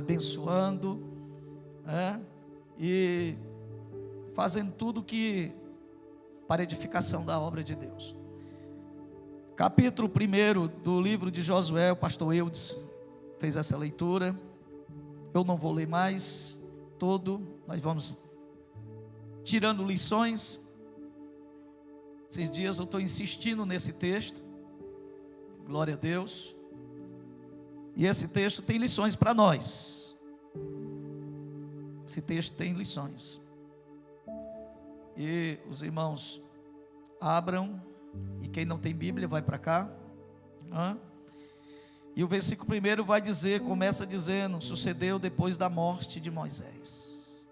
abençoando, e fazendo tudo que para edificação da obra de Deus. Capítulo 1 do livro de Josué, o pastor Eudes fez essa leitura. Eu não vou ler mais todo, nós vamos tirando lições. Esses dias eu estou insistindo nesse texto, glória a Deus, e esse texto tem lições para nós. Esse texto tem lições, e os irmãos abram, e quem não tem Bíblia vai para cá, e o versículo 1 vai dizer, começa dizendo: sucedeu depois da morte de Moisés,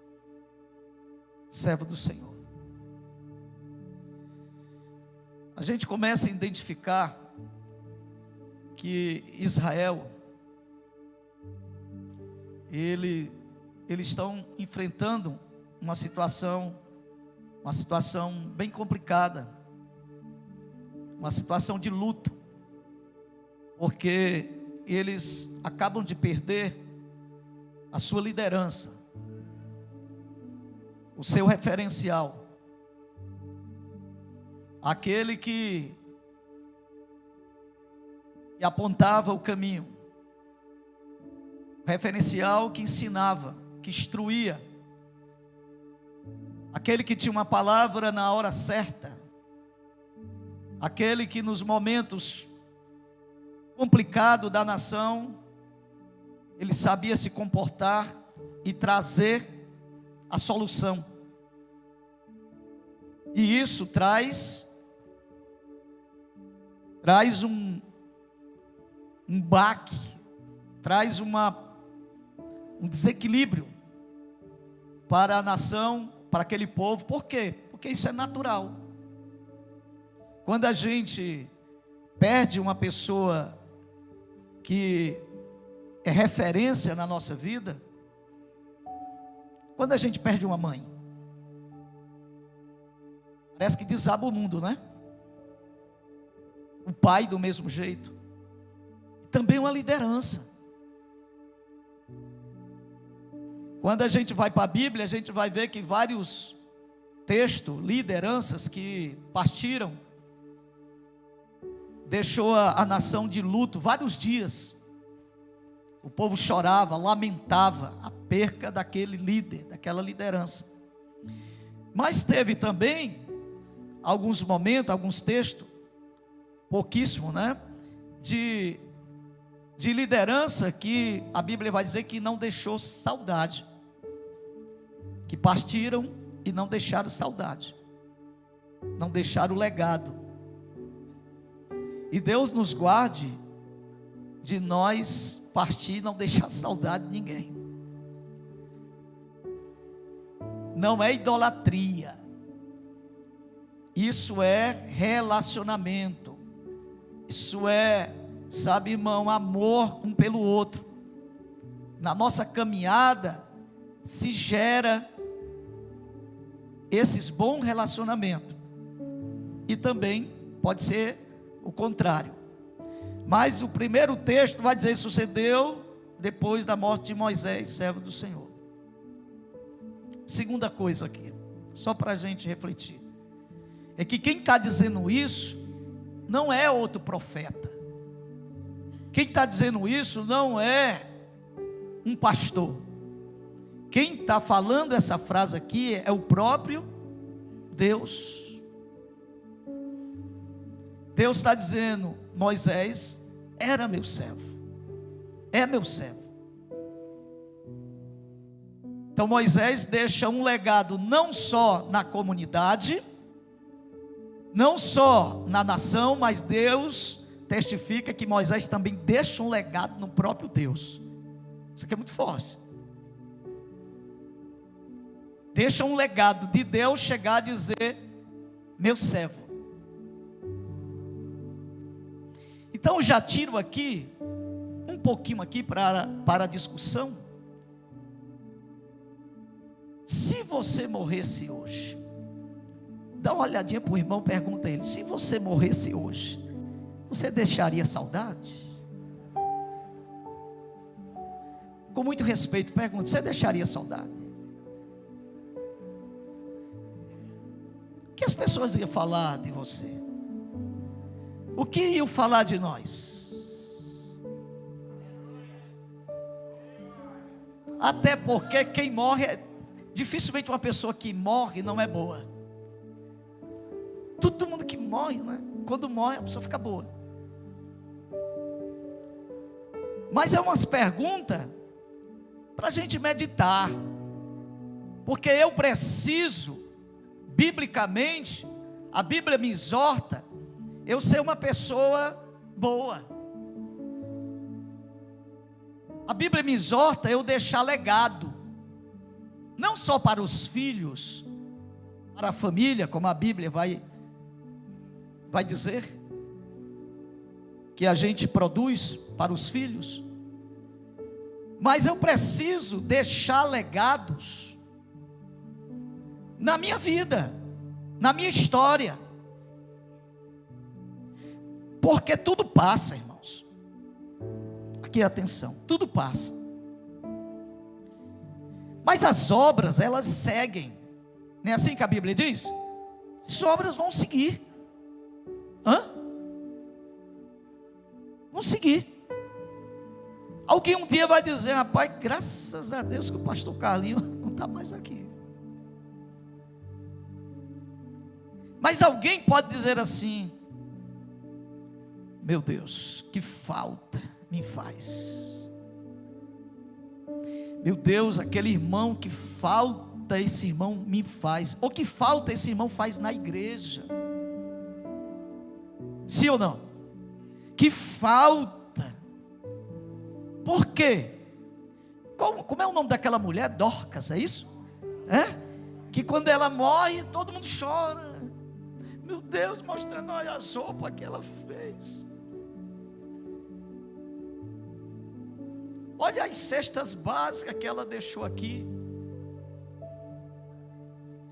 servo do Senhor. A gente começa a identificar que Israel, eles estão enfrentando uma situação bem complicada, uma situação de luto, porque eles acabam de perder a sua liderança, o seu referencial, aquele que apontava o caminho, o referencial que ensinava, que instruía, aquele que tinha uma palavra na hora certa, aquele que nos momentos complicados da nação, ele sabia se comportar e trazer a solução. E isso traz um baque, traz um desequilíbrio para a nação, para aquele povo. Por quê? Porque isso é natural. Quando a gente perde uma pessoa que é referência na nossa vida, quando a gente perde uma mãe, parece que desaba o mundo, né? O pai do mesmo jeito, também uma liderança. Quando a gente vai para a Bíblia, a gente vai ver que vários textos, lideranças que partiram, deixou a nação de luto vários dias. O povo chorava, lamentava a perca daquele líder, daquela liderança. Mas teve também alguns momentos, alguns textos, pouquíssimo, né? De liderança que a Bíblia vai dizer que não deixou saudade, que partiram e não deixaram saudade, não deixaram legado. E Deus nos guarde de nós partir e não deixar saudade de ninguém. Não é idolatria, isso é relacionamento, isso é, sabe, irmão, amor um pelo outro. Na nossa caminhada se gera esses bons relacionamentos, e também pode ser o contrário. Mas o primeiro texto vai dizer: sucedeu depois da morte de Moisés, servo do Senhor. Segunda coisa aqui, só para a gente refletir, é que quem está dizendo isso não é outro profeta. Quem está dizendo isso não é um pastor. Quem está falando essa frase aqui é o próprio Deus. Deus está dizendo: Moisés era meu servo, é meu servo. Então Moisés deixa um legado não só na comunidade, não só na nação, mas Deus testifica que Moisés também deixa um legado no próprio Deus. Isso aqui é muito forte. Deixa um legado de Deus chegar a dizer: meu servo. Então já tiro aqui um pouquinho aqui para a discussão. Se você morresse hoje, dá uma olhadinha para o irmão, pergunta a ele: se você morresse hoje, você deixaria saudade? com muito respeito, pergunto: você deixaria saudade? O que as pessoas iam falar de você? O que iam falar de nós? Até porque quem morre, dificilmente uma pessoa que morre não é boa. Todo mundo que morre, né? Quando morre a pessoa fica boa. Mas é umas perguntas para a gente meditar, porque eu preciso, biblicamente, a Bíblia me exorta, eu ser uma pessoa boa. A Bíblia me exorta eu deixar legado, não só para os filhos, para a família, como a Bíblia vai dizer, que a gente produz para os filhos, mas eu preciso deixar legados na minha vida, na minha história, porque tudo passa, irmãos. Aqui atenção, tudo passa, mas as obras elas seguem, não é assim que a Bíblia diz? As obras vão seguir. Vão seguir. Alguém um dia vai dizer: rapaz, graças a Deus que o pastor Carlinhos não está mais aqui. Mas alguém pode dizer assim: meu Deus, que falta me faz. Meu Deus, aquele irmão, que falta esse irmão me faz. Ou que falta esse irmão faz na igreja. Sim ou não? Que falta. Por quê? Como é o nome daquela mulher? Dorcas, é isso? Que quando ela morre, todo mundo chora. Meu Deus, mostrando a sopa que ela fez. Olha as cestas básicas que ela deixou aqui.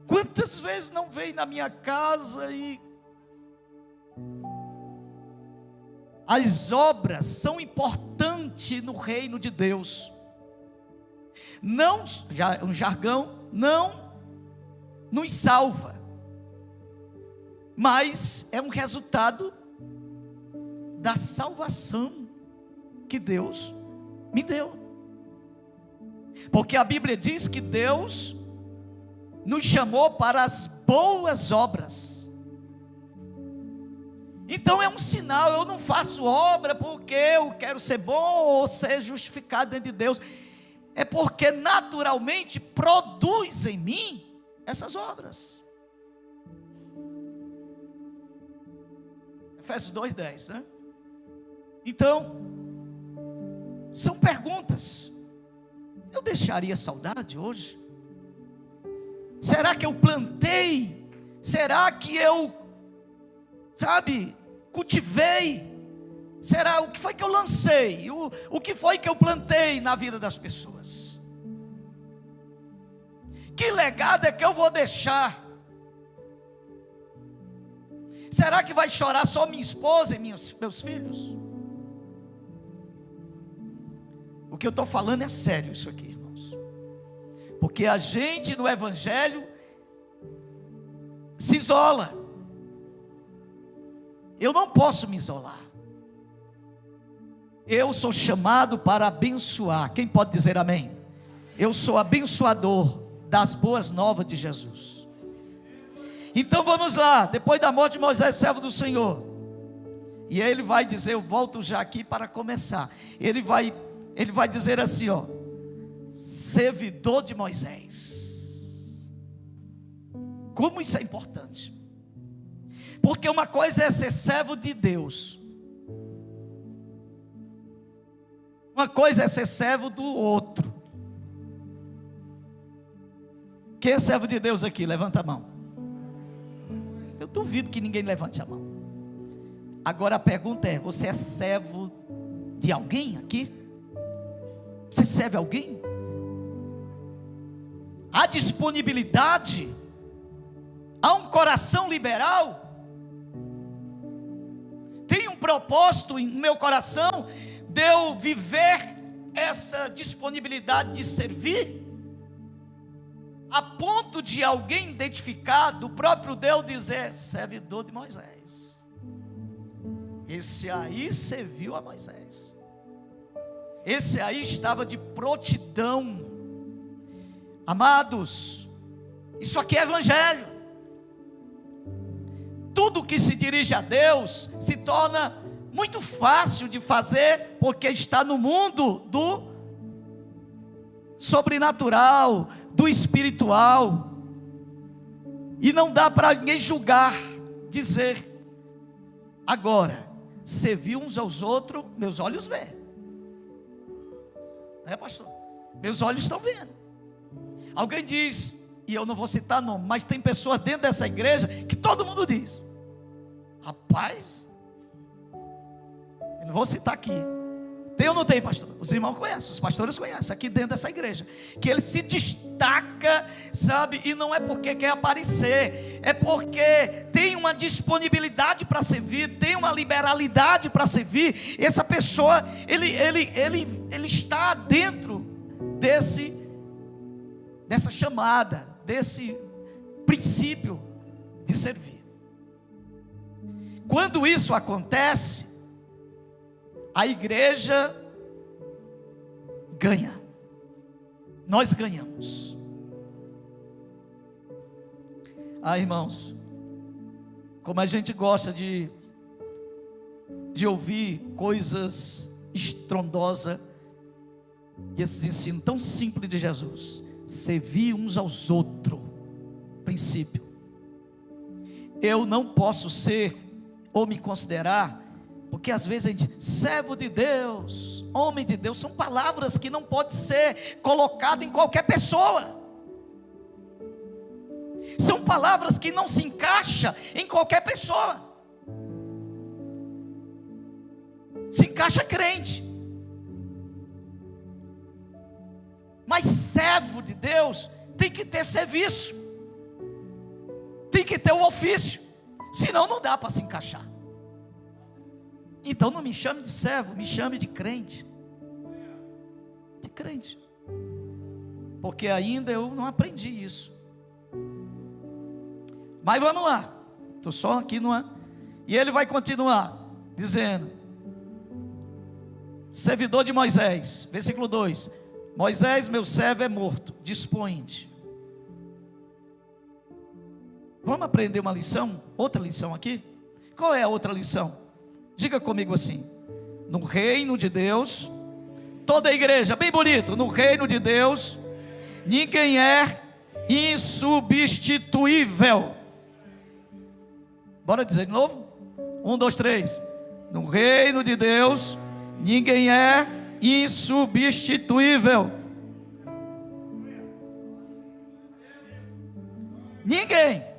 Quantas vezes não veio na minha casa e... As obras são importantes no reino de Deus. Não, um jargão, não nos salva, mas é um resultado da salvação que Deus me deu. Porque a Bíblia diz que Deus nos chamou para as boas obras. Então é um sinal. Eu não faço obra porque eu quero ser bom ou ser justificado diante de Deus. É porque naturalmente produz em mim essas obras. Efésios 2:10, né? Então, são perguntas. Eu deixaria saudade hoje? Será que eu plantei? Será que eu, cultivei? Será o que foi que eu lancei? O que foi que eu plantei na vida das pessoas? Que legado é que eu vou deixar? Será que vai chorar só minha esposa e meus filhos? O que eu estou falando é sério isso aqui, irmãos. Porque a gente no Evangelho se isola. Eu não posso me isolar. Eu sou chamado para abençoar. Quem pode dizer amém? Eu sou abençoador das boas novas de Jesus. Então vamos lá. Depois da morte de Moisés, servo do Senhor, e ele vai dizer, eu volto já aqui para começar. Ele vai dizer assim, servidor de Moisés. Como isso é importante. Porque uma coisa é ser servo de Deus, uma coisa é ser servo do outro. Quem é servo de Deus aqui? Levanta a mão. Eu duvido que ninguém levante a mão. Agora a pergunta é: você é servo de alguém aqui? Você serve alguém? Há disponibilidade? Há um coração liberal? Tem um propósito no meu coração de eu viver essa disponibilidade de servir, a ponto de alguém identificar, do próprio Deus dizer: servidor de Moisés, esse aí serviu a Moisés, esse aí estava de prontidão. Amados, isso aqui é evangelho. Tudo que se dirige a Deus se torna muito fácil de fazer, porque está no mundo do sobrenatural, do espiritual, e não dá para ninguém julgar, dizer. Agora, servir uns aos outros, meus olhos veem, pastor? Meus olhos estão vendo. Alguém diz, e eu não vou citar nome, mas tem pessoas dentro dessa igreja que todo mundo diz: rapaz, eu não vou citar aqui. Tem ou não tem, pastor? Os irmãos conhecem, os pastores conhecem, aqui dentro dessa igreja, que ele se destaca, sabe? E não é porque quer aparecer, é porque tem uma disponibilidade para servir, tem uma liberalidade para servir. Essa pessoa, ele está dentro dessa chamada, desse princípio de servir. Quando isso acontece, a igreja ganha, nós ganhamos. Irmãos, como a gente gosta de ouvir coisas estrondosas, e esses ensinos tão simples de Jesus: servir uns aos outros, princípio. Eu não posso ser ou me considerar, porque às vezes a gente, servo de Deus, homem de Deus, são palavras que não podem ser colocadas em qualquer pessoa, são palavras que não se encaixam em qualquer pessoa. Se encaixa crente, mas servo de Deus tem que ter serviço, tem que ter o ofício, senão não dá para se encaixar. Então não me chame de servo, me chame de crente. De crente. Porque ainda eu não aprendi isso. Mas vamos lá. Estou só aqui numa. E ele vai continuar dizendo: servidor de Moisés, versículo 2: Moisés, meu servo, é morto, dispõe-te. Vamos aprender uma lição? Outra lição aqui? Qual é a outra lição? Diga comigo assim: no reino de Deus, toda a igreja, bem bonito, no reino de Deus, ninguém é insubstituível. Bora dizer de novo? 1, 2, 3. No reino de Deus, ninguém é insubstituível. Ninguém.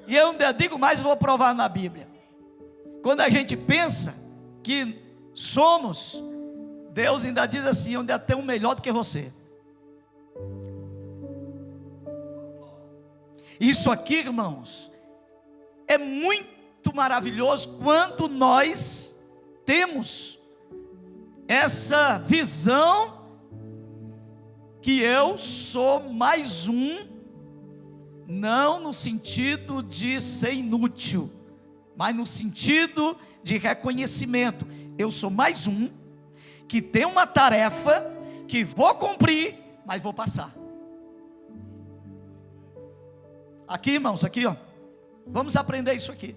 E eu ainda digo mais, vou provar na Bíblia. Quando a gente pensa que somos, Deus ainda diz assim: onde tem um melhor do que você. Isso aqui, irmãos, é muito maravilhoso quando nós temos essa visão que eu sou mais um. Não no sentido de ser inútil, mas no sentido de reconhecimento. Eu sou mais um que tem uma tarefa que vou cumprir, mas vou passar. Aqui, irmãos, aqui, ó. Vamos aprender isso aqui.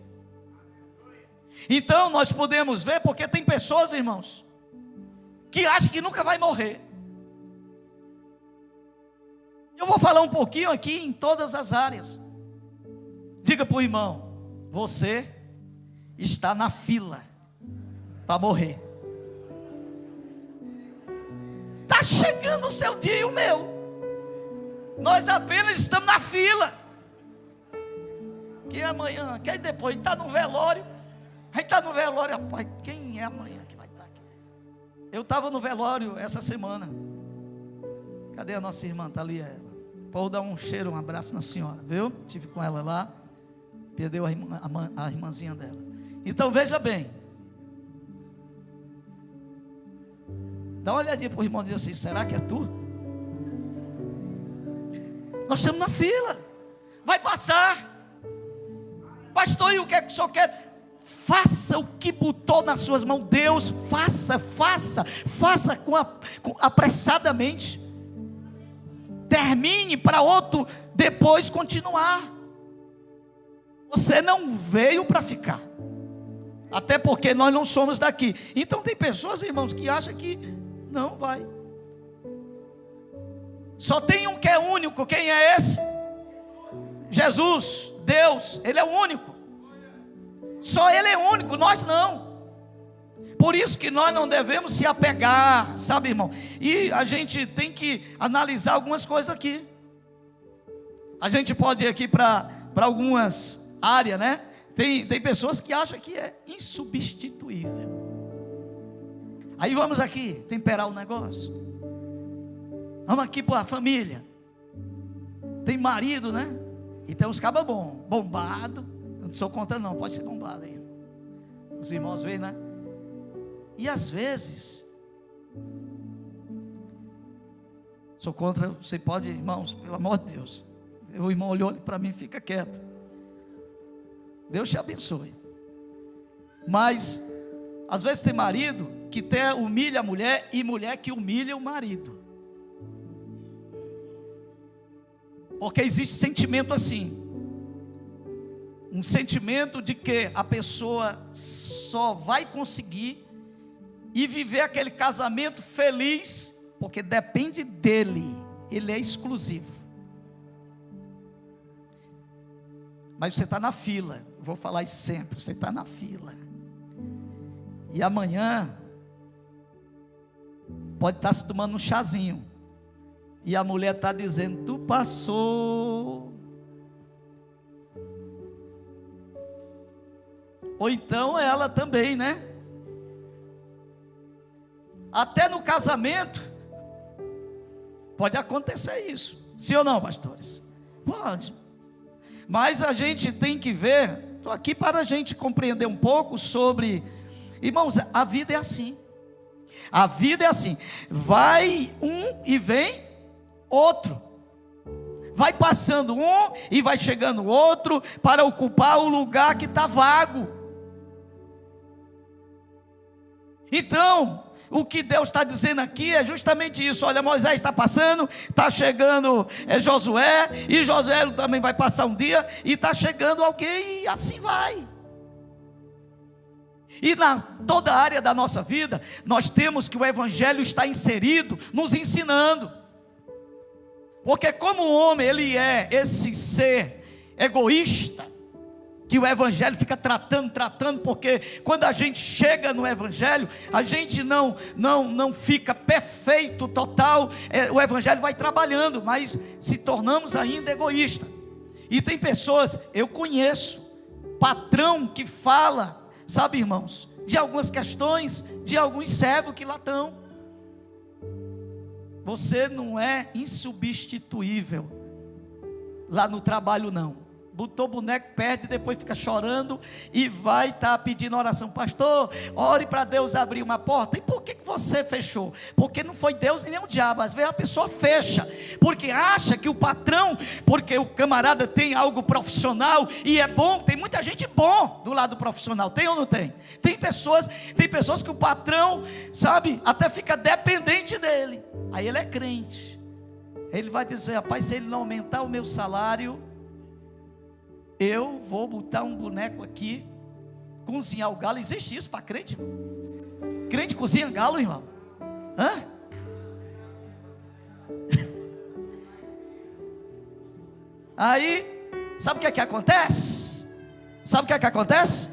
Então nós podemos ver, porque tem pessoas, irmãos, que acham que nunca vai morrer. Eu vou falar um pouquinho aqui em todas as áreas. Diga para o irmão: você está na fila para morrer. Está chegando o seu dia e o meu. Nós apenas estamos na fila. Que amanhã, que depois, a gente está no velório. A gente está no velório, rapaz, quem é amanhã que vai estar aqui? Eu estava no velório essa semana. Cadê a nossa irmã? Está ali ela. Pode dar um cheiro, um abraço na senhora, viu? Estive com ela lá. Perdeu a irmãzinha dela. Então veja bem. Dá uma olhadinha para o irmão e diz assim: será que é tu? Nós estamos na fila. Vai passar. Pastor, e o que é que o senhor quer? Faça o que botou nas suas mãos. Deus, faça apressadamente. Termine para outro depois continuar. Você não veio para ficar. Até porque nós não somos daqui. Então tem pessoas, irmãos, que acham que não vai. Só tem um que é único. Quem é esse? Jesus, Deus. Ele é o único. Só Ele é único, nós não. Por isso que nós não devemos se apegar, sabe, irmão? E a gente tem que analisar algumas coisas aqui. A gente pode ir aqui para algumas áreas, né? Tem pessoas que acham que é insubstituível. Aí vamos aqui temperar o negócio. Vamos aqui para a família. Tem marido, né? E tem uns cabas bombado. Eu não sou contra não, pode ser bombado aí. Os irmãos veem, né? E às vezes, sou contra, você pode, irmãos, pelo amor de Deus. O irmão olhou para mim, fica quieto. Deus te abençoe. Mas às vezes tem marido que até humilha a mulher, e mulher que humilha o marido. Porque existe sentimento assim, um sentimento de que a pessoa só vai conseguir e viver aquele casamento feliz porque depende dele, ele é exclusivo. Mas você está na fila, eu vou falar isso sempre, você está na fila, e amanhã pode estar se tomando um chazinho, e a mulher está dizendo: tu passou. Ou então ela também, né? Até no casamento pode acontecer isso. Sim ou não, pastores? Pode. Mas a gente tem que ver, estou aqui para a gente compreender um pouco sobre, irmãos, a vida é assim. A vida é assim, vai um e vem outro. Vai passando um e vai chegando outro para ocupar o lugar que está vago. Então, o que Deus está dizendo aqui é justamente isso. Olha, Moisés está passando, está chegando Josué, e Josué também vai passar um dia, e está chegando alguém, e assim vai. E na toda a área da nossa vida, nós temos que o Evangelho está inserido, nos ensinando. Porque como o homem, ele é esse ser egoísta, que o Evangelho fica tratando, porque quando a gente chega no Evangelho, a gente não fica perfeito, total, o Evangelho vai trabalhando, mas se tornamos ainda egoístas. E tem pessoas, eu conheço, patrão que fala, sabe, irmãos, de algumas questões, de alguns servos que lá estão. Você não é insubstituível lá no trabalho não. Botou boneco, perde, depois fica chorando e vai estar pedindo oração. Pastor, ore para Deus abrir uma porta. E por que você fechou? Porque não foi Deus e nem o diabo. Às vezes a pessoa fecha, porque acha que o patrão, porque o camarada tem algo profissional e é bom. Tem muita gente bom do lado profissional, tem ou não tem? Tem pessoas que o patrão, sabe, até fica dependente dele. Aí ele é crente. Ele vai dizer: rapaz, se ele não aumentar o meu salário, eu vou botar um boneco aqui, cozinhar o galo. Existe isso para crente, irmão? Crente cozinha galo, irmão? Hã? Aí, sabe o que acontece? Sabe o que acontece?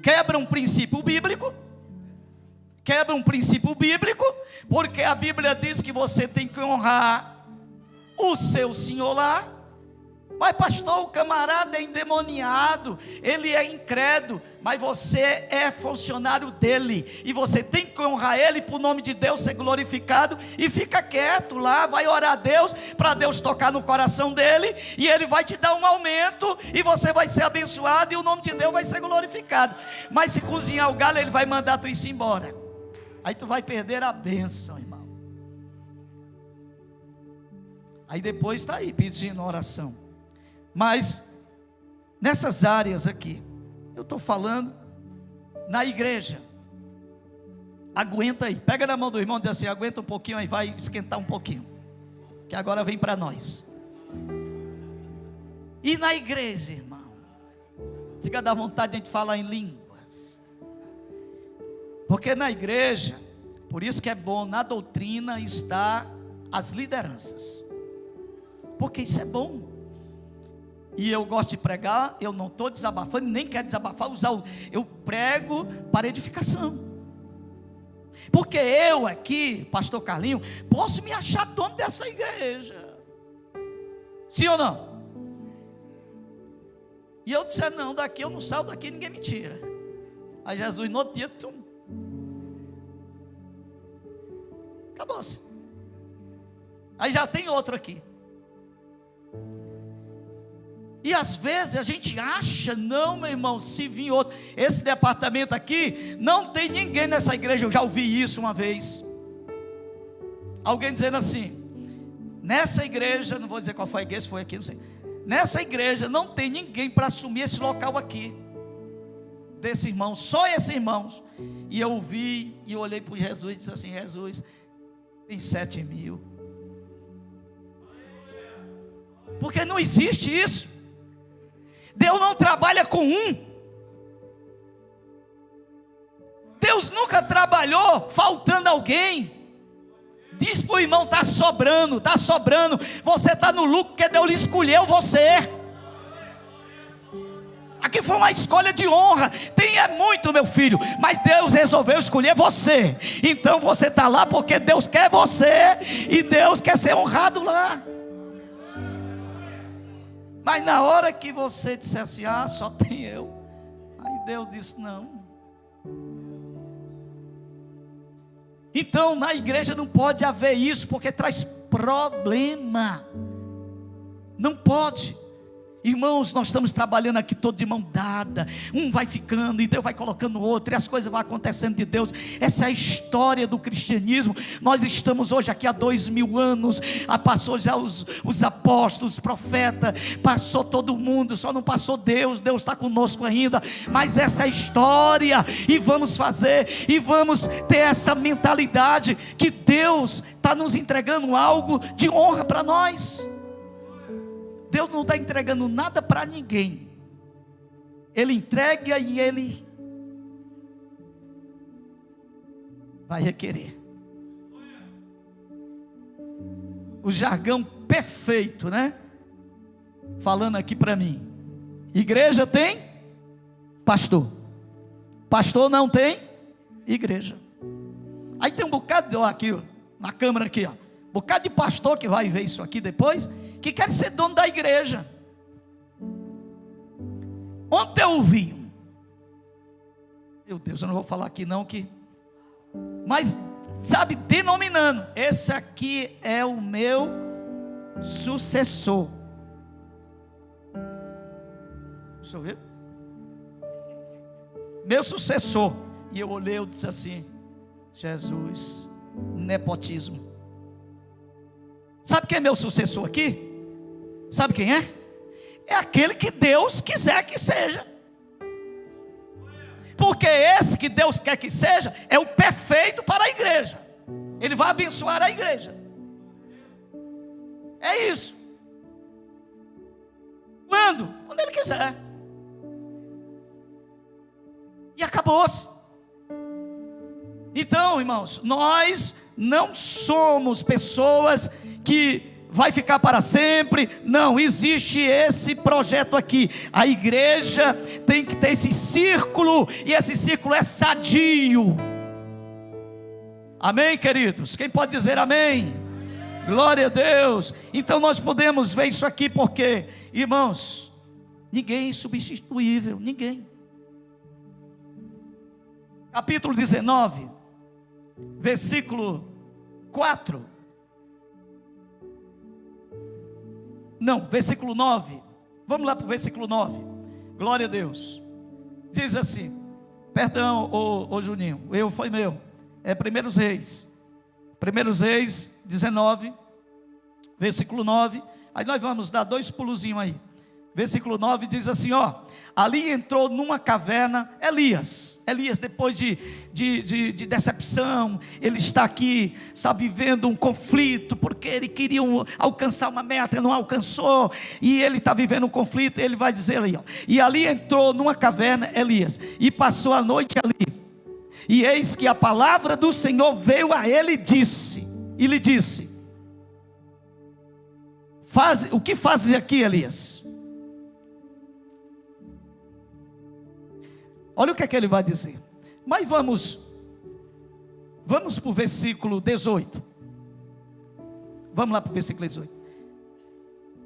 Quebra um princípio bíblico. Porque a Bíblia diz que você tem que honrar o seu senhor lá. Mas pastor, o camarada é endemoniado, ele é incrédulo, mas você é funcionário dele, e você tem que honrar ele, para o nome de Deus ser glorificado, e fica quieto lá, vai orar a Deus, para Deus tocar no coração dele, e ele vai te dar um aumento, e você vai ser abençoado, e o nome de Deus vai ser glorificado. Mas se cozinhar o galo, ele vai mandar tu ir embora. Aí tu vai perder a bênção, irmão. Aí depois está aí pedindo oração. Mas nessas áreas aqui, eu estou falando na igreja. Aguenta aí, pega na mão do irmão e diz assim: aguenta um pouquinho aí, vai esquentar um pouquinho, que agora vem para nós. E na igreja, irmão, fica da vontade de a gente falar em línguas, porque na igreja, por isso que é bom, na doutrina está as lideranças, porque isso é bom. E eu gosto de pregar, eu não estou desabafando, nem quero desabafar, eu prego para edificação. Porque eu aqui, pastor Carlinho, posso me achar dono dessa igreja. Sim ou não? E eu disse: não, daqui eu não saio daqui, ninguém me tira. Aí Jesus no outro dia, acabou-se. Aí já tem outro aqui. E às vezes a gente acha: não, meu irmão, se vir outro, esse departamento aqui, não tem ninguém nessa igreja. Eu já ouvi isso uma vez, alguém dizendo assim: nessa igreja, não vou dizer qual foi a igreja, foi aqui, não sei, nessa igreja não tem ninguém para assumir esse local aqui, desse irmão, só esses irmãos. E eu ouvi, e eu olhei para Jesus e disse assim: Jesus, tem 7.000, porque não existe isso. Deus não trabalha com um. Deus nunca trabalhou faltando alguém. Diz para o irmão: está sobrando, está sobrando. Você está no lucro porque Deus lhe escolheu você. Aqui foi uma escolha de honra. Tem muito, meu filho, mas Deus resolveu escolher você. Então você está lá porque Deus quer você, e Deus quer ser honrado lá. Mas na hora que você disser assim: ah, só tem eu, aí Deus disse: não. Então na igreja não pode haver isso, porque traz problema. Não pode. Irmãos, nós estamos trabalhando aqui todo de mão dada. Um vai ficando e Deus vai colocando o outro, e as coisas vão acontecendo de Deus. Essa é a história do cristianismo. Nós estamos hoje aqui há 2000 anos. Passou já os apóstolos, os profetas, passou todo mundo, só não passou Deus. Deus está conosco ainda. Mas essa é a história, e vamos fazer, e vamos ter essa mentalidade que Deus está nos entregando algo de honra para nós. Deus não está entregando nada para ninguém. Ele entrega e Ele vai requerer. O jargão perfeito, né? Falando aqui para mim: igreja tem pastor, pastor não tem igreja. Aí tem um bocado aqui, ó, na câmera aqui, ó, um bocado de pastor que vai ver isso aqui depois, que quer ser dono da igreja. Ontem eu ouvi, meu Deus, eu não vou falar aqui não, mas sabe, denominando: esse aqui é o meu sucessor. Deixa eu ver. Meu sucessor. E eu olhei, eu disse assim: Jesus, nepotismo. Sabe quem é meu sucessor aqui? Sabe quem é? É aquele que Deus quiser que seja. Porque esse que Deus quer que seja é o perfeito para a igreja. Ele vai abençoar a igreja. É isso. Quando? Quando Ele quiser. E acabou-se. Então, irmãos, nós não somos pessoas que vai ficar para sempre. Não, existe esse projeto aqui. A igreja tem que ter esse círculo, e esse círculo é sadio. Amém, queridos? Quem pode dizer amém? Glória a Deus. Então nós podemos ver isso aqui, porque, irmãos, ninguém é substituível, ninguém. Capítulo 19, versículo 4. Não, versículo 9. Vamos lá para o versículo 9. Glória a Deus. Diz assim: perdão, ô Juninho, foi meu. É 1 Reis. 1 Reis 19, versículo 9. Aí nós vamos dar 2 pulozinhos aí. Versículo 9 diz assim, ó: ali entrou numa caverna Elias, depois de decepção, ele está aqui, sabe, vivendo um conflito, porque ele queria alcançar uma meta, não alcançou, e ele está vivendo um conflito. Ele vai dizer ali, ó: e ali entrou numa caverna Elias, e passou a noite ali, e eis que a palavra do Senhor veio a ele e lhe disse: o que fazes aqui, Elias? Olha o que é que ele vai dizer. Mas vamos para o versículo 18. Vamos lá para o versículo 18.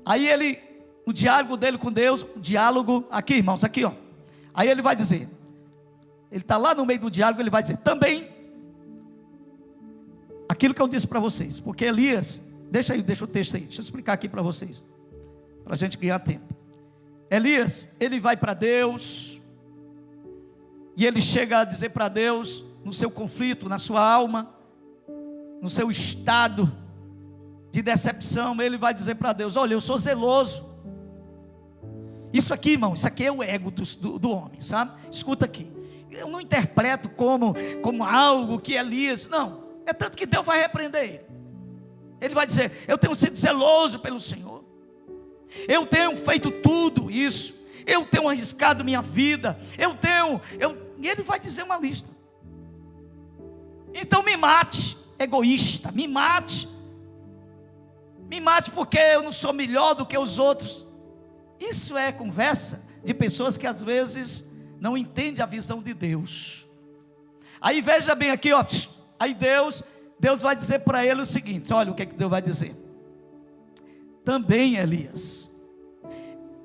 Aí o diálogo dele com Deus, aqui, irmãos, aqui, ó. Aí ele vai dizer, ele está lá no meio do diálogo, ele vai dizer, também, aquilo que eu disse para vocês, porque Elias, deixa o texto aí, deixa eu explicar aqui para vocês, para a gente ganhar tempo. Elias, ele vai para Deus, e ele chega a dizer para Deus, no seu conflito, na sua alma, no seu estado de decepção, ele vai dizer para Deus: olha, eu sou zeloso. Isso aqui, irmão, isso aqui é o ego do homem, sabe? Escuta aqui, eu não interpreto como algo que Elias, não, é tanto que Deus vai repreender ele. Ele vai dizer: eu tenho sido zeloso pelo Senhor, eu tenho feito tudo isso, eu tenho arriscado minha vida, e ele vai dizer uma lista. Então me mate, egoísta, me mate porque eu não sou melhor do que os outros. Isso é conversa de pessoas que às vezes não entendem a visão de Deus. Aí veja bem aqui, ó, aí Deus vai dizer para ele o seguinte, olha o que Deus vai dizer: também, Elias,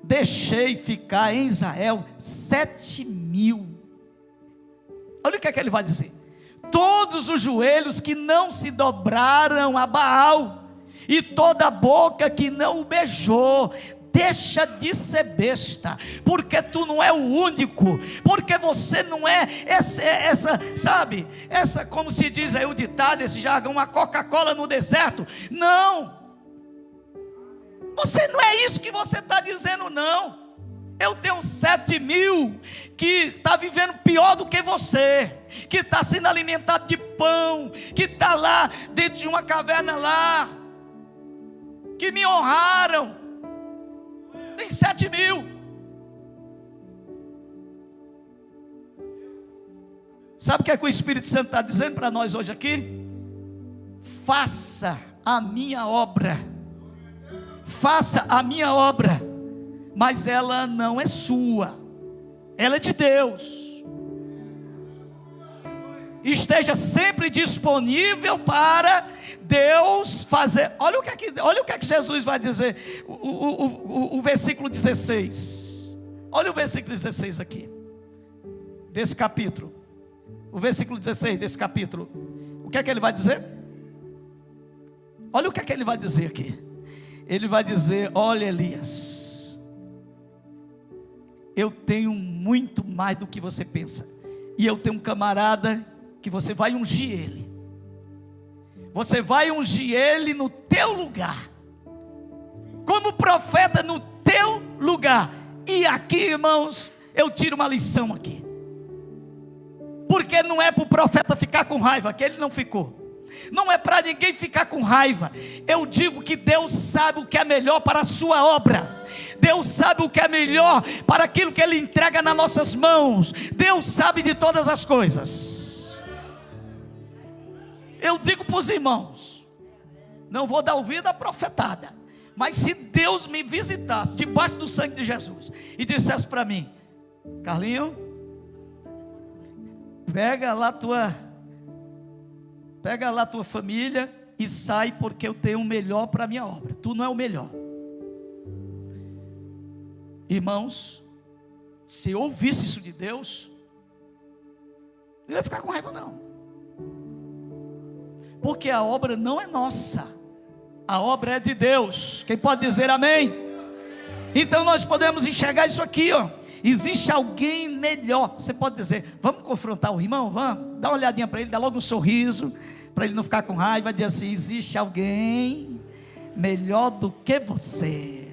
deixei ficar em Israel 7.000. Olha o que ele vai dizer: todos os joelhos que não se dobraram a Baal, e toda a boca que não o beijou. Deixa de ser besta, porque tu não é o único, porque você não é essa, como se diz aí o ditado, esse jargão, uma Coca-Cola no deserto. Não, você não é isso que você está dizendo, não. Eu tenho 7.000 que está vivendo pior do que você, que está sendo alimentado de pão, que está lá dentro de uma caverna lá, que me honraram. Tem 7.000. Sabe o que é que o Espírito Santo está dizendo para nós hoje aqui? Faça a minha obra, faça a minha obra, mas ela não é sua, ela é de Deus. Esteja sempre disponível para Deus fazer. Olha o que é que Jesus vai dizer, o versículo 16. Olha o versículo 16 aqui, desse capítulo. O versículo 16 desse capítulo. O que é que ele vai dizer? Olha o que é que ele vai dizer aqui. Ele vai dizer: olha, Elias, eu tenho muito mais do que você pensa, e eu tenho um camarada que você vai ungir ele. Você vai ungir ele no teu lugar, como profeta no teu lugar. E aqui, irmãos, eu tiro uma lição aqui, porque não é para o profeta ficar com raiva, que ele não ficou. Não é para ninguém ficar com raiva. Eu digo que Deus sabe o que é melhor para a sua obra. Deus sabe o que é melhor para aquilo que Ele entrega nas nossas mãos. Deus sabe de todas as coisas. Eu digo para os irmãos, não vou dar ouvido à profetada, mas se Deus me visitasse debaixo do sangue de Jesus e dissesse para mim: Carlinho, pega lá tua família e sai, porque eu tenho o melhor para a minha obra. Tu não é o melhor. Irmãos, se eu ouvisse isso de Deus, eu não ia ficar com raiva, não. Porque a obra não é nossa, a obra é de Deus. Quem pode dizer amém? Então nós podemos enxergar isso aqui, ó. Existe alguém melhor. Você pode dizer, vamos confrontar o irmão? Vamos, dá uma olhadinha para ele, dá logo um sorriso, para ele não ficar com raiva, dizer assim: existe alguém melhor do que você.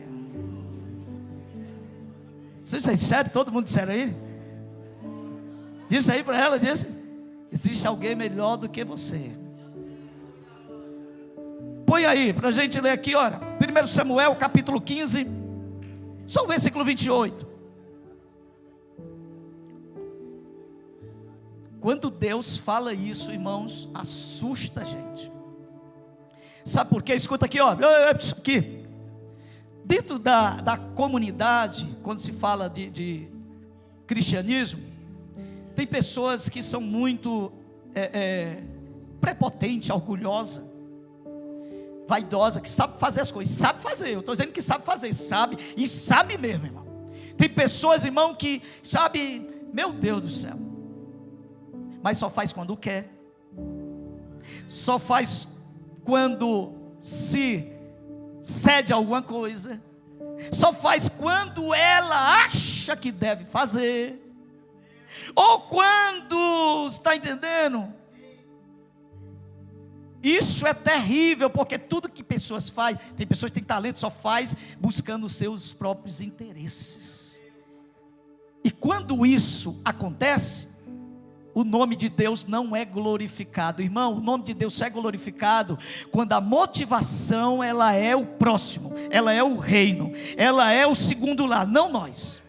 Vocês são sérios? Todo mundo disseram aí? Diz aí para ela, diz: existe alguém melhor do que você. Põe aí, para a gente ler aqui, olha, 1 Samuel capítulo 15, só o versículo 28. Quando Deus fala isso, irmãos, assusta a gente. Sabe por quê? Escuta aqui, ó, aqui. Dentro da comunidade, quando se fala de cristianismo, tem pessoas que são muito prepotentes, orgulhosas, vaidosa, que sabe fazer as coisas, sabe fazer, eu estou dizendo que sabe fazer, sabe, e sabe mesmo, irmão. Tem pessoas, irmão, que sabe, meu Deus do céu, mas só faz quando quer, só faz quando se cede a alguma coisa, só faz quando ela acha que deve fazer, ou quando, está entendendo? Isso é terrível, porque tudo que pessoas fazem, tem pessoas que têm talento, só faz buscando os seus próprios interesses. E quando isso acontece, o nome de Deus não é glorificado. Irmão, o nome de Deus só é glorificado quando a motivação, ela é o próximo, ela é o reino, ela é o segundo lar, não nós.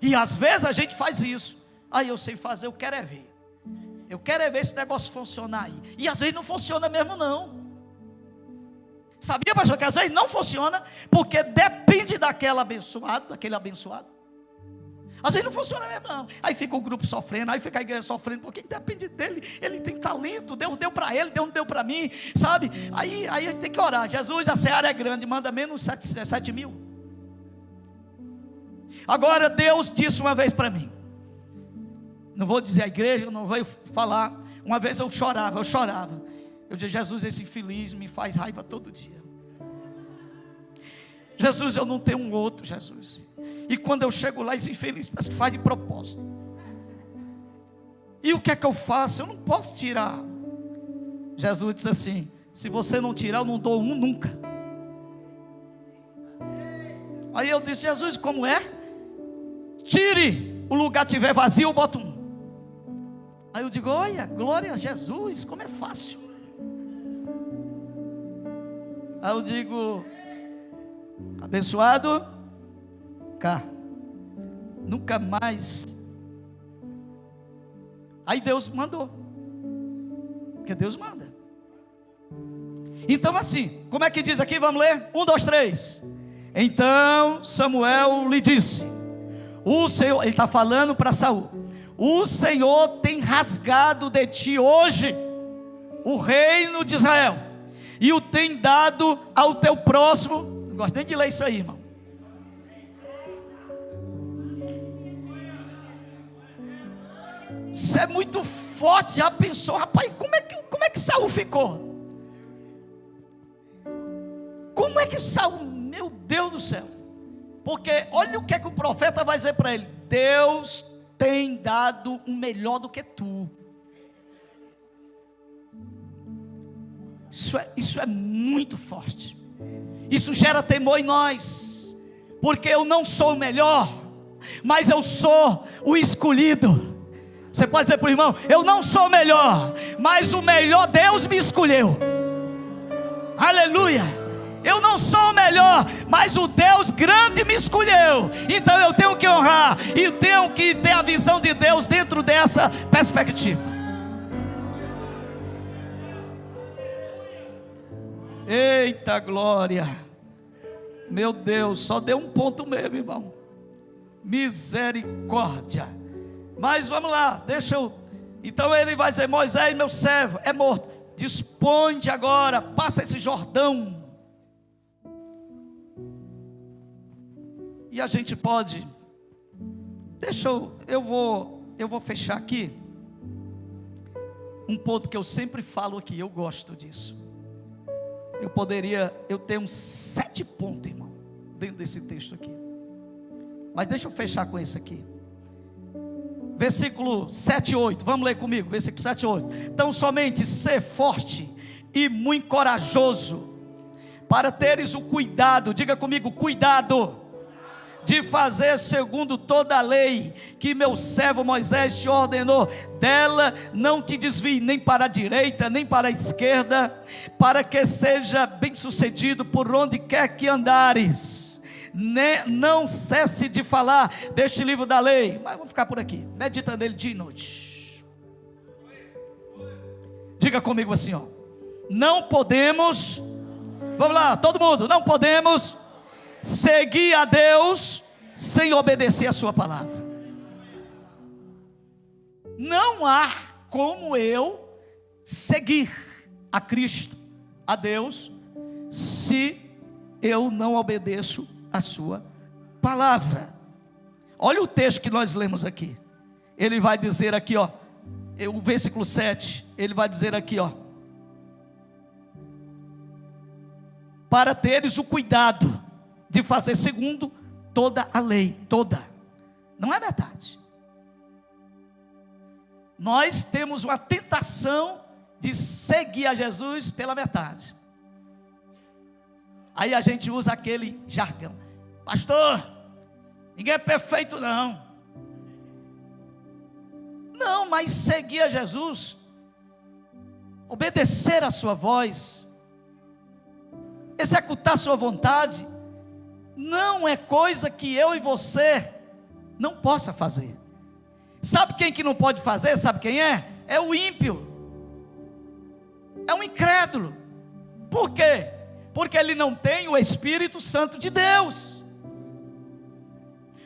E às vezes a gente faz isso. Aí eu sei fazer, eu quero é ver. Eu quero é ver esse negócio funcionar aí. E às vezes não funciona mesmo não. Sabia, pastor, que às vezes não funciona, porque depende daquele abençoado. Às vezes não funciona mesmo não. Aí fica o grupo sofrendo, aí fica a igreja sofrendo, porque depende dele. Ele tem talento, Deus deu para ele, Deus não deu para mim, sabe? Aí a gente tem que orar. Jesus, a seara é grande, manda menos 7 mil. Agora Deus disse uma vez para mim, não vou dizer a igreja, não vou falar. Uma vez eu chorava. Eu disse: Jesus, esse infeliz me faz raiva todo dia. Jesus, eu não tenho um outro, Jesus. E quando eu chego lá, esse infeliz parece que faz de propósito. E o que é que eu faço? Eu não posso tirar. Jesus disse assim: se você não tirar, eu não dou um nunca. Aí eu disse: Jesus, como é? Tire, o lugar tiver vazio, eu boto um. Aí eu digo: olha, glória a Jesus, como é fácil. Aí eu digo: abençoado, cá, nunca mais. Aí Deus mandou, porque Deus manda. Então assim, como é que diz aqui? Vamos ler, 1, 2, 3. Então Samuel lhe disse: o Senhor, ele está falando para Saul, o Senhor tem rasgado de ti hoje o reino de Israel, e o tem dado ao teu próximo. Não gosto nem de ler isso aí, irmão. Isso é muito forte. Já pensou, rapaz, como é que Saul ficou? Como é que Saul, meu Deus do céu. Porque olha o que é que o profeta vai dizer para ele: Deus tem dado um melhor do que tu. Isso é muito forte. Isso gera temor em nós, porque eu não sou o melhor, mas eu sou o escolhido. Você pode dizer para o irmão: eu não sou o melhor, mas o melhor Deus me escolheu. Aleluia. Eu não sou o melhor, mas o Deus grande me escolheu. Então eu tenho que honrar, e tenho que ter a visão de Deus dentro dessa perspectiva. Eita glória. Meu Deus, só deu um ponto mesmo, irmão. Misericórdia. Mas vamos lá, deixa eu. Então ele vai dizer: Moisés, meu servo, é morto. Dispõe-te agora, passa esse Jordão. E a gente pode, eu vou fechar aqui um ponto que eu sempre falo aqui, eu gosto disso. Eu tenho uns 7 pontos, irmão, dentro desse texto aqui. Mas deixa eu fechar com esse aqui. Versículo 7 e 8, vamos ler comigo, versículo 7 e 8. Então somente ser forte e muito corajoso, para teres o cuidado, diga comigo, cuidado, de fazer segundo toda a lei, que meu servo Moisés te ordenou, dela não te desvie, nem para a direita, nem para a esquerda, para que seja bem sucedido por onde quer que andares. Não cesse de falar deste livro da lei. Mas vamos ficar por aqui, medita nele dia e noite. Diga comigo assim, ó: não podemos, vamos lá, todo mundo, não podemos seguir a Deus sem obedecer a sua palavra. Não há como eu seguir a Cristo, a Deus, se eu não obedeço a sua palavra. Olha o texto que nós lemos aqui. Ele vai dizer aqui, ó, o versículo 7, ele vai dizer aqui, ó: para teres o cuidado de fazer segundo toda a lei, toda, não é metade. Nós temos uma tentação de seguir a Jesus pela metade. Aí a gente usa aquele jargão: pastor, ninguém é perfeito não. Não, mas seguir a Jesus, obedecer a sua voz, executar a sua vontade, não é coisa que eu e você não possa fazer. Sabe quem que não pode fazer? Sabe quem é? É o ímpio, é um incrédulo. Por quê? Porque ele não tem o Espírito Santo de Deus.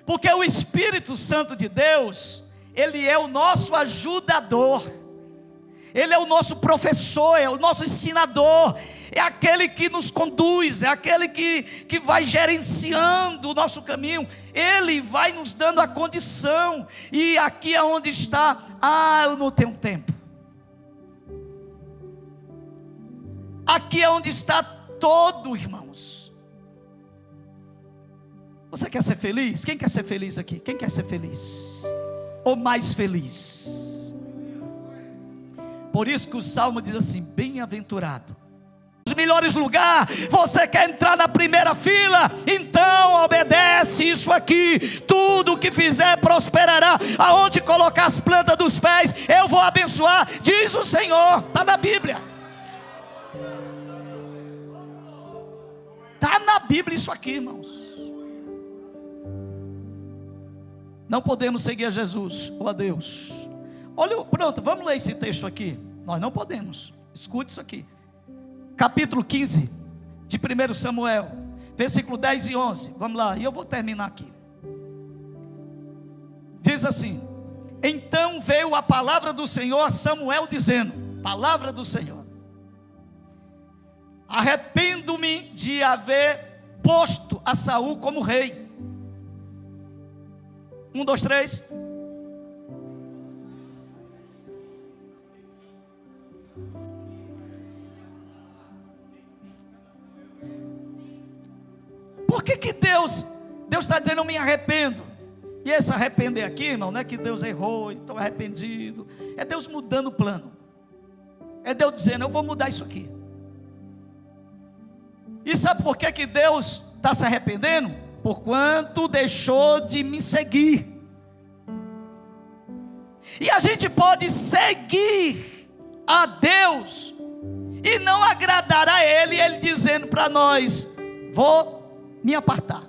Porque o Espírito Santo de Deus, ele é o nosso ajudador, ele é o nosso professor, é o nosso ensinador, é aquele que nos conduz, é aquele que vai gerenciando o nosso caminho. Ele vai nos dando a condição. E aqui é onde está: eu não tenho tempo. Aqui é onde está todo, irmãos. Você quer ser feliz? Quem quer ser feliz aqui? Quem quer ser feliz? Ou mais feliz? Por isso que o Salmo diz assim: bem-aventurado. Os melhores lugares, você quer entrar na primeira fila? Então obedece isso aqui: tudo o que fizer prosperará, aonde colocar as plantas dos pés, eu vou abençoar, diz o Senhor. Está na Bíblia. Está na Bíblia isso aqui, irmãos. Não podemos seguir a Jesus ou a Deus. Olha, pronto, vamos ler esse texto aqui. Nós não podemos. Escute isso aqui. Capítulo 15 de 1 Samuel, versículo 10 e 11. Vamos lá, e eu vou terminar aqui. Diz assim: então veio a palavra do Senhor a Samuel dizendo, palavra do Senhor: arrependo-me de haver posto a Saul como rei. 1, 2, 3. Por que Deus está dizendo eu me arrependo? E esse arrepender aqui, irmão, não é que Deus errou e estou arrependido. É Deus mudando o plano. É Deus dizendo: eu vou mudar isso aqui. E sabe por que Deus está se arrependendo? Porquanto deixou de me seguir. E a gente pode seguir a Deus e não agradar a Ele, Ele dizendo para nós: vou me apartar.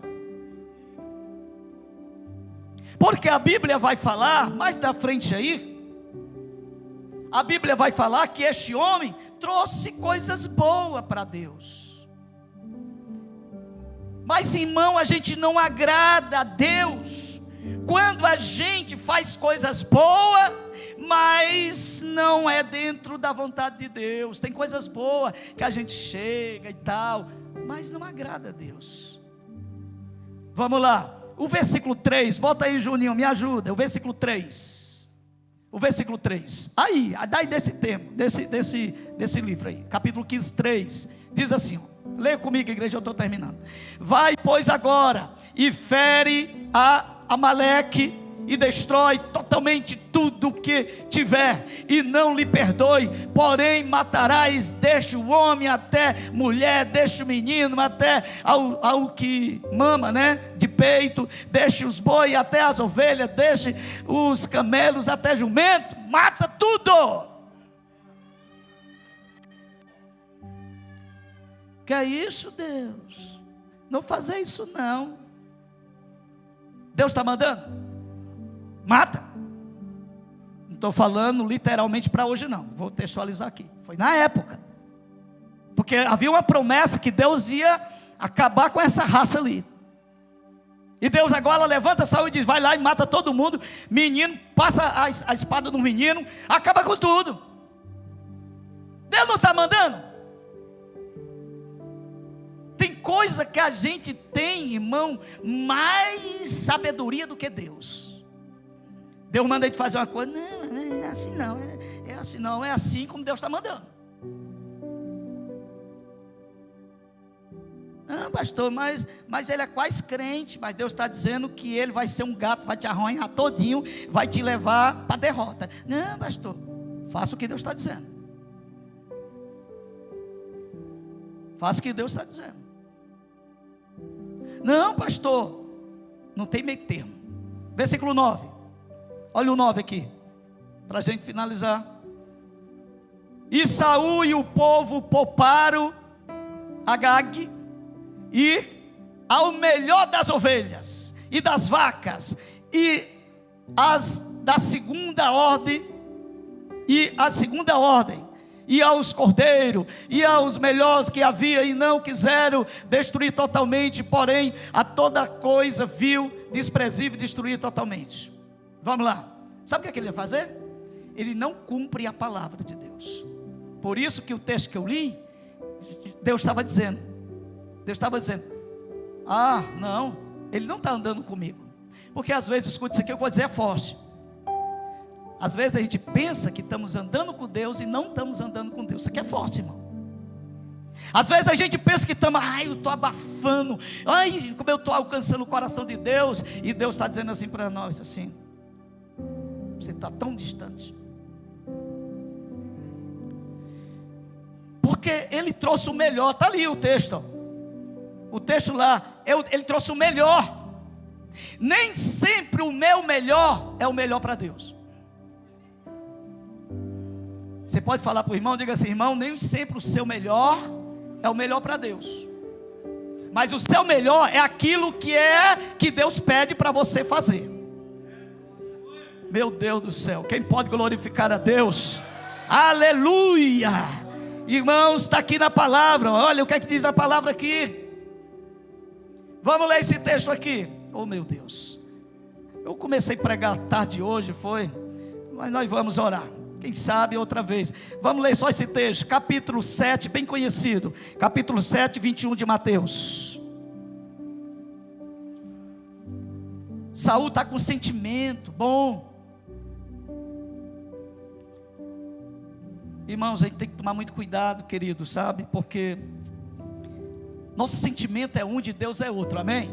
Porque a Bíblia vai falar, mais da frente aí, a Bíblia vai falar que este homem trouxe coisas boas para Deus. Mas, irmão, a gente não agrada a Deus quando a gente faz coisas boas, mas não é dentro da vontade de Deus. Tem coisas boas que a gente chega e tal, mas não agrada a Deus. Vamos lá, o versículo 3, bota aí, Juninho, me ajuda. O versículo 3. O versículo 3. Aí, daí desse tema, desse livro aí, capítulo 15, 3. Diz assim, ó, leia comigo, igreja, eu estou terminando. Vai, pois, agora, e fere a Amaleque e destrói totalmente tudo que tiver, e não lhe perdoe, porém matarás desde o homem até mulher, desde o menino até ao que mama, de peito, desde os boi até as ovelhas, desde os camelos até jumento, mata tudo. Que é isso, Deus? Não fazer isso não. Deus está mandando? Mata. Não estou falando literalmente para hoje não, vou textualizar aqui. Foi na época, porque havia uma promessa que Deus ia acabar com essa raça ali. E Deus agora levanta Saul e diz: vai lá e mata todo mundo. Menino, passa a espada no menino, acaba com tudo. Deus não está mandando? Tem coisa que a gente tem, irmão, mais sabedoria do que Deus. Deus manda a gente fazer uma coisa, não é assim não, é assim não, é assim como Deus está mandando. Não, pastor, mas ele é quase crente, mas Deus está dizendo que ele vai ser um gato, vai te arranhar todinho, vai te levar para a derrota. Não, pastor, faça o que Deus está dizendo. Faça o que Deus está dizendo. Não, pastor, não tem meio termo. Versículo 9. Olha o 9 aqui, para a gente finalizar. E Saul e o povo pouparam Agag, e ao melhor das ovelhas e das vacas, e as da segunda ordem, e aos cordeiros, e aos melhores que havia, e não quiseram destruir totalmente, porém a toda coisa vil, desprezível, destruir totalmente. Vamos lá, sabe o que ele ia fazer? Ele não cumpre a palavra de Deus. Por isso que o texto que eu li, Deus estava dizendo, não, ele não está andando comigo. Porque às vezes, escuta isso aqui, eu vou dizer é forte. Às vezes a gente pensa que estamos andando com Deus e não estamos andando com Deus. Isso aqui é forte, irmão. Às vezes a gente pensa que estamos, eu estou abafando, como eu estou alcançando o coração de Deus, e Deus está dizendo assim para nós, assim: você está tão distante. Porque Ele trouxe o melhor. Está ali o texto. O texto lá, Ele trouxe o melhor. Nem sempre o meu melhor é o melhor para Deus. Você pode falar para o irmão, diga assim: irmão, nem sempre o seu melhor é o melhor para Deus. Mas o seu melhor é aquilo que Deus pede para você fazer. Meu Deus do céu, quem pode glorificar a Deus? Aleluia! Irmãos, está aqui na palavra. Olha o que é que diz na palavra aqui. Vamos ler esse texto aqui. Oh meu Deus, eu comecei a pregar tarde hoje, mas nós vamos orar, quem sabe outra vez. Vamos ler só esse texto, capítulo 7, bem conhecido, capítulo 7, 21 de Mateus. Saul está com sentimento bom. Irmãos, a gente tem que tomar muito cuidado, querido, sabe? Porque nosso sentimento é um, de Deus é outro, amém?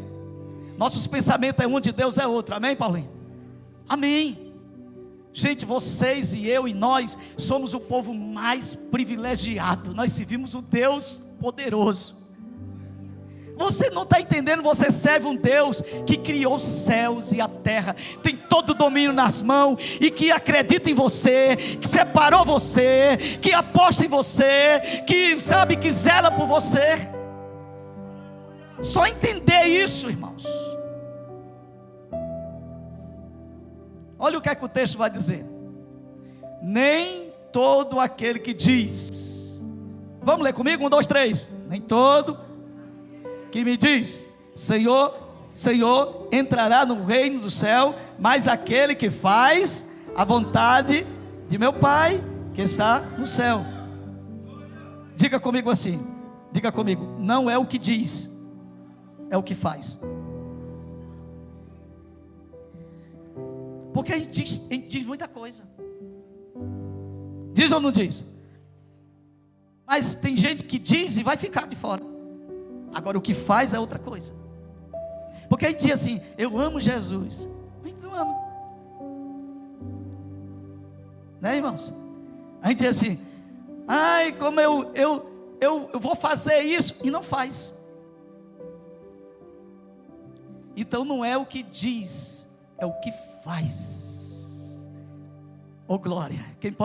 Nossos pensamentos é um, de Deus é outro, amém, Paulinho? Amém. Gente, vocês e eu e nós somos o povo mais privilegiado. Nós servimos o Deus poderoso. Você não está entendendo? Você serve um Deus que criou os céus e a terra, tem todo o domínio nas mãos, e que acredita em você, que separou você, que aposta em você, que sabe, que zela por você. Só entender isso, irmãos. Olha o que é que o texto vai dizer. Nem todo aquele que diz, vamos ler comigo, 1, 2, 3. Nem todo que me diz, Senhor, Senhor, entrará no reino do céu, mas aquele que faz a vontade de meu Pai que está no céu. Diga comigo assim, diga comigo: não é o que diz, é o que faz. Porque a gente diz muita coisa. Diz ou não diz? Mas tem gente que diz e vai ficar de fora. Agora o que faz é outra coisa. Porque a gente diz assim: eu amo Jesus. A gente não ama, né, irmãos? A gente diz assim: ai, como eu vou fazer isso, e não faz. Então não é o que diz, é o que faz. Oh glória, quem pode